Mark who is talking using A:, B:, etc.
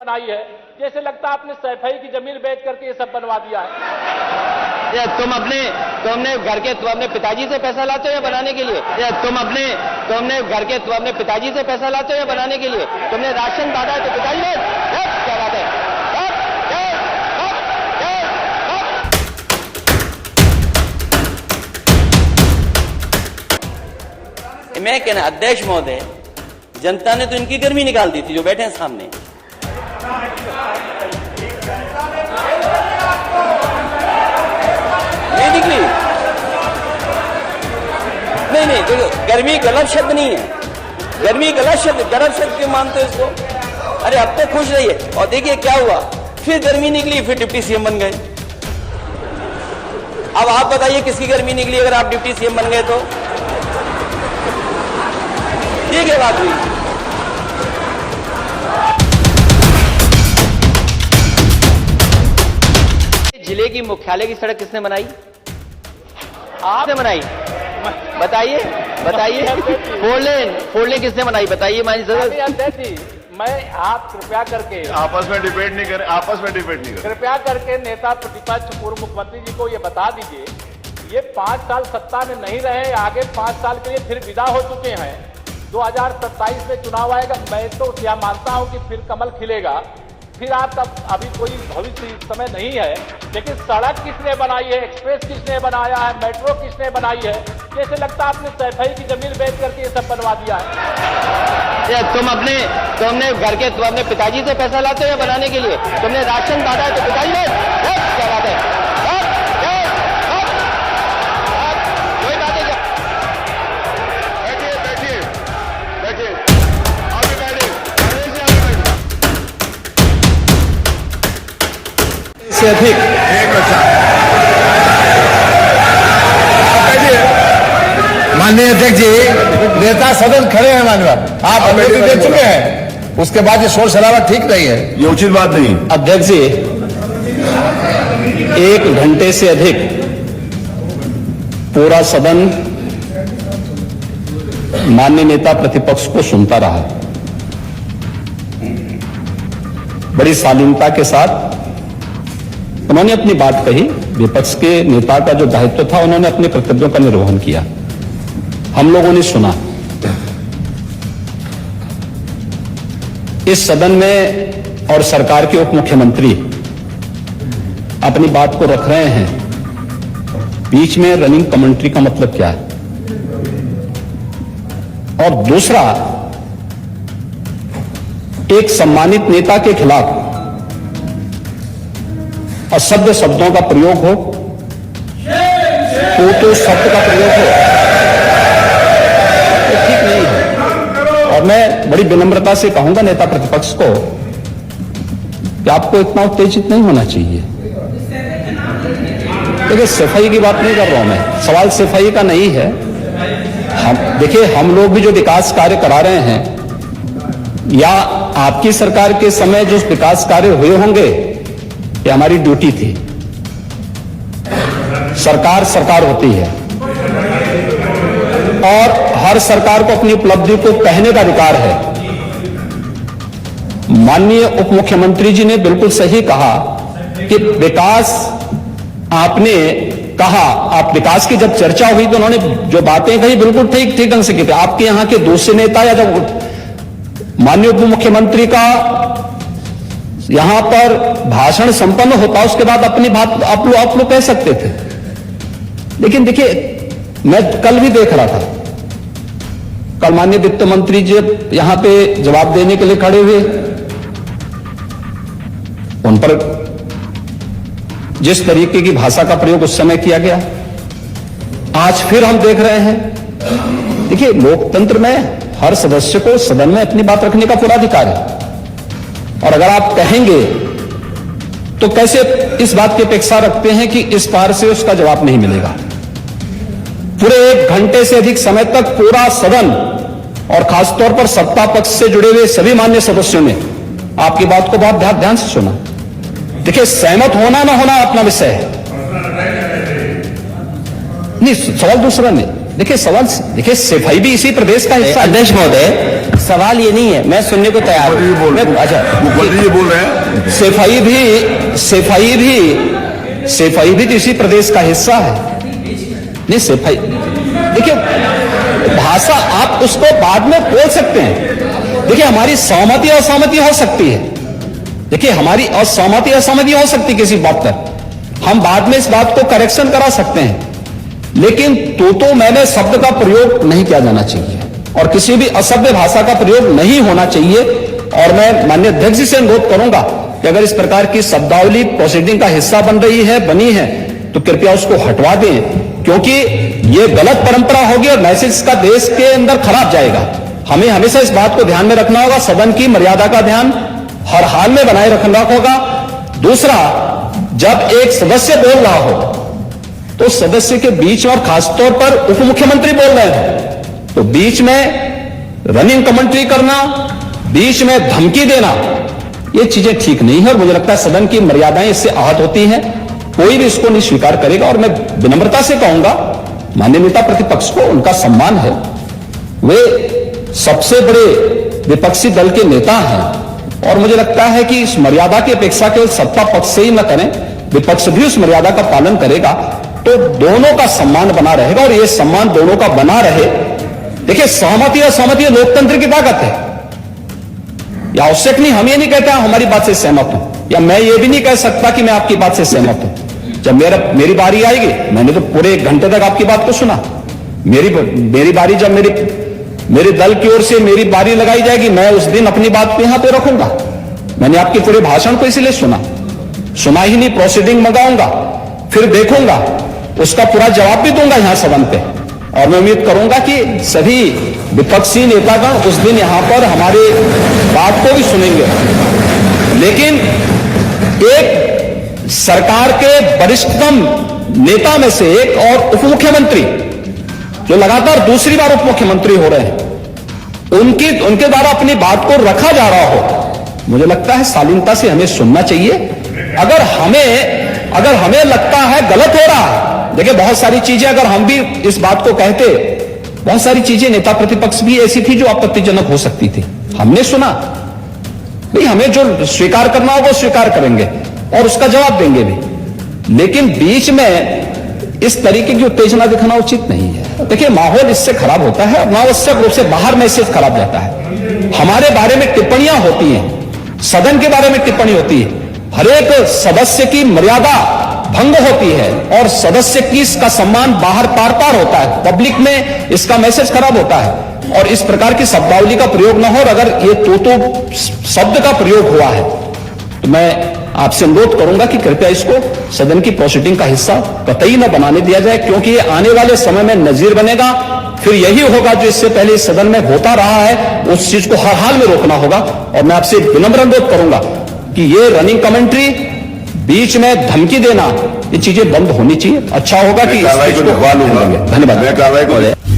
A: बनाई है, जैसे लगता है आपने सैफई की जमीन बेच करके ये सब बनवा दिया है।
B: तुम अपने पिताजी से पैसा लाते हो या बनाने के लिए? तुम अपने पिताजी से पैसा लाते हो या बनाने के लिए? तुमने राशन बांटा है तो पिताजी ने क्या बात है? मैं कहना अध्यक्ष महोदय, जनता ने तो इनकी गर्मी निकाल दी थी जो बैठे हैं सामने। नहीं निकली। नहीं देखो, गर्मी गलत शब्द नहीं है। गर्मी गलत शब्द क्यों मानते हो इसको? अरे अब तो खुश रहिए। और देखिए क्या हुआ, फिर गर्मी निकली, फिर डिप्टी सीएम बन गए। अब आप बताइए किसकी गर्मी निकली अगर आप डिप्टी सीएम बन गए तो? ये क्या बात हुई? जिले की मुख्यालय की सड़क किसने बनाई? आपने बनाई? बताइए। फोर लेन किसने बनाई? बताइए माननीय सदस्य।
A: अध्यक्ष जी, मैं आप कृपया करके
C: आपस में डिबेट नहीं करें।
A: कृपया करके नेता प्रतिपक्ष पूर्व मुख्यमंत्री जी को ये बता दीजिए, ये 5 साल सत्ता में नहीं रहे, आगे 5 साल के लिए फिर विदा हो चुके हैं। 2027 में चुनाव आएगा, मैं तो यह मानता हूं कि फिर कमल खिलेगा। फिर आपका अभी कोई भविष्य इस समय नहीं है, लेकिन सड़क किसने बनाई है, एक्सप्रेस किसने बनाया है, मेट्रो किसने बनाई है? जैसे लगता है आपने सैफई की जमीन बेच करके ये सब बनवा दिया है।
B: तुम अपने पिताजी से पैसा लाते हो या बनाने के लिए? तुमने राशन बांटा है तो पिताजी ने क्या बात है? कोई बात नहीं।
C: बैठिए।
D: से अधिक माननीय अध्यक्ष जी, नेता सदन खड़े हैं माननीय, आप अनुमति दे चुके हैं, उसके बाद ये शोर शराबा ठीक नहीं है,
C: ये उचित बात नहीं।
D: अध्यक्ष जी 1 घंटे से अधिक पूरा सदन माननीय नेता प्रतिपक्ष को सुनता रहा। बड़ी शालीनता के साथ उन्होंने अपनी बात कही। विपक्ष के नेता का जो दायित्व था, उन्होंने अपने कर्तव्यों का निर्वहन किया। हम लोगों ने सुना। इस सदन में और सरकार के उप मुख्यमंत्री अपनी बात को रख रहे हैं, बीच में रनिंग कमेंट्री का मतलब क्या है? और दूसरा, एक सम्मानित नेता के खिलाफ असभ्य शब्दों का प्रयोग हो, तो शब्द का प्रयोग हो, तो ठीक नहीं है। और मैं बड़ी विनम्रता से कहूंगा नेता प्रतिपक्ष को कि आपको इतना उत्तेजित नहीं होना चाहिए। देखिए, सफाई की बात नहीं कर रहा हूं मैं, सवाल सफाई का नहीं है। हम लोग भी जो विकास कार्य करा रहे हैं, या आपकी सरकार के समय जो विकास कार्य हुए होंगे, ये हमारी ड्यूटी थी। सरकार होती है और हर सरकार को अपनी उपलब्धि को कहने का अधिकार है। माननीय उप मुख्यमंत्री जी ने बिल्कुल सही कहा कि विकास, आपने कहा, आप विकास की जब चर्चा हुई तो उन्होंने जो बातें कही बिल्कुल ठीक ढंग से की थी। आपके यहां के दूसरे नेता या जब माननीय उप मुख्यमंत्री का यहां पर भाषण संपन्न होता, उसके बाद अपनी बात आप लोग कह सकते थे। लेकिन देखिए, मैं कल भी देख रहा था, कल माननीय वित्त मंत्री जी यहां पे जवाब देने के लिए खड़े हुए, उन पर जिस तरीके की भाषा का प्रयोग उस समय किया गया, आज फिर हम देख रहे हैं। देखिए, लोकतंत्र में हर सदस्य को सदन में अपनी बात रखने का पूरा अधिकार है, और अगर आप कहेंगे तो कैसे इस बात की अपेक्षा रखते हैं कि इस पार से उसका जवाब नहीं मिलेगा? पूरे 1 घंटे से अधिक समय तक पूरा सदन और खासतौर पर सत्ता पक्ष से जुड़े हुए सभी मान्य सदस्यों ने आपकी बात को बहुत ध्यान से सुना। देखिए, सहमत होना ना होना अपना विषय है, नहीं, सवाल दूसरा नहीं। देखिए, सफाई भी इसी प्रदेश का हिस्सा।
B: अध्यक्ष महोदय, सवाल ये नहीं है, मैं सुनने को तैयार
C: मुख्यमंत्री जी बोल
B: हूं। अच्छा,
C: मुख्यमंत्री जी बोल रहे हैं।
D: सफाई भी तो इसी प्रदेश का हिस्सा है। नहीं, सफाई देखिए, भाषा आप उसको बाद में बोल सकते हैं। देखिए, हमारी सहमति असहमति हो सकती है। देखिए, हमारी असहमति असहमति हो सकती है किसी बात पर, हम बाद में इस बात को करेक्शन करा सकते हैं, लेकिन तो मैंने शब्द का प्रयोग नहीं किया जाना चाहिए और किसी भी असभ्य भाषा का प्रयोग नहीं होना चाहिए। और मैं माननीय अध्यक्ष जी से अनुरोध करूंगा कि अगर इस प्रकार की शब्दावली प्रोसीडिंग का हिस्सा बनी है तो कृपया उसको हटवा दें, क्योंकि ये गलत परंपरा होगी और मैसेज का देश के अंदर खराब जाएगा। हमें हमेशा इस बात को ध्यान में रखना होगा, सदन की मर्यादा का ध्यान हर हाल में बनाए रखना होगा। दूसरा, जब एक सदस्य बोल रहा हो तो सदस्य के बीच में, और खासतौर पर उप मुख्यमंत्री बोल रहे हैं, तो बीच में रनिंग कमेंट्री करना, बीच में धमकी देना, ये चीजें ठीक नहीं है और मुझे लगता है सदन की मर्यादाएं इससे आहत होती हैं। कोई भी इसको नहीं स्वीकार करेगा और मैं विनम्रता से कहूंगा माननीय नेता प्रतिपक्ष को, उनका सम्मान है, वे सबसे बड़े विपक्षी दल के नेता हैं और मुझे लगता है कि इस मर्यादा की अपेक्षा केवल सत्ता पक्ष से ही न करें, विपक्ष भी उस मर्यादा का पालन करेगा तो दोनों का सम्मान बना रहेगा और ये सम्मान दोनों का बना रहे। देखिए, सहमति और सहमति लोकतंत्र की ताकत है। या आवश्यक नहीं, हम ये नहीं कहते हमारी बात से सहमत हूं, या मैं ये भी नहीं कह सकता कि मैं आपकी बात से सहमत हूं। जब मेरी बारी आएगी, मैंने तो पूरे 1 घंटे तक आपकी बात को सुना। मेरी बारी जब मेरे दल की ओर से मेरी बारी लगाई जाएगी, मैं उस दिन अपनी बात को यहां पे रखूंगा। मैंने आपके पूरे भाषण को इसलिए सुना ही नहीं, प्रोसीडिंग मंगाऊंगा, फिर देखूंगा, उसका पूरा जवाब भी दूंगा यहां सदन पे। और मैं उम्मीद करूंगा कि सभी विपक्षी नेतागण उस दिन यहां पर हमारी बात को भी सुनेंगे। लेकिन एक सरकार के वरिष्ठतम नेता में से एक और उप मुख्यमंत्री जो लगातार दूसरी बार उप मुख्यमंत्री हो रहे हैं, उनके द्वारा अपनी बात को रखा जा रहा हो, मुझे लगता है शालीनता से हमें सुनना चाहिए। अगर हमें लगता है गलत हो रहा है, देखिए बहुत सारी चीजें अगर हम भी इस बात को कहते, बहुत सारी चीजें नेता प्रतिपक्ष भी ऐसी थी जो आपत्तिजनक हो सकती थी, हमने सुना। नहीं, हमें जो स्वीकार करना होगा वो स्वीकार करेंगे और उसका जवाब देंगे भी, लेकिन बीच में इस तरीके की उत्तेजना दिखाना उचित नहीं है। देखिए, माहौल इससे खराब होता है, अनावश्यक रूप से बाहर मैसेज खराब जाता है। हमारे बारे में टिप्पणियां होती हैं, सदन के बारे में टिप्पणी होती है, हर एक सदस्य की मर्यादा भंग होती है और सदस्य की इसका सम्मान बाहर पार होता है, पब्लिक में इसका मैसेज खराब होता है और इस प्रकार की शब्दावली का प्रयोग न हो। और अगर ये तो शब्द का प्रयोग हुआ है तो मैं आपसे अनुरोध करूंगा कि कृपया इसको सदन की प्रोसीडिंग का हिस्सा कतई न बनाने दिया जाए, क्योंकि ये आने वाले समय में नजीर बनेगा। फिर यही होगा जो इससे पहले इस सदन में होता रहा है, उस चीज को हर हाल में रोकना होगा। और मैं आपसे विनम्र अनुरोध करूंगा कि ये रनिंग कमेंट्री, बीच में धमकी देना, ये चीजें बंद होनी चाहिए। अच्छा होगा कि इस चीज को
C: धन्यवाद।
D: धन्यवाद।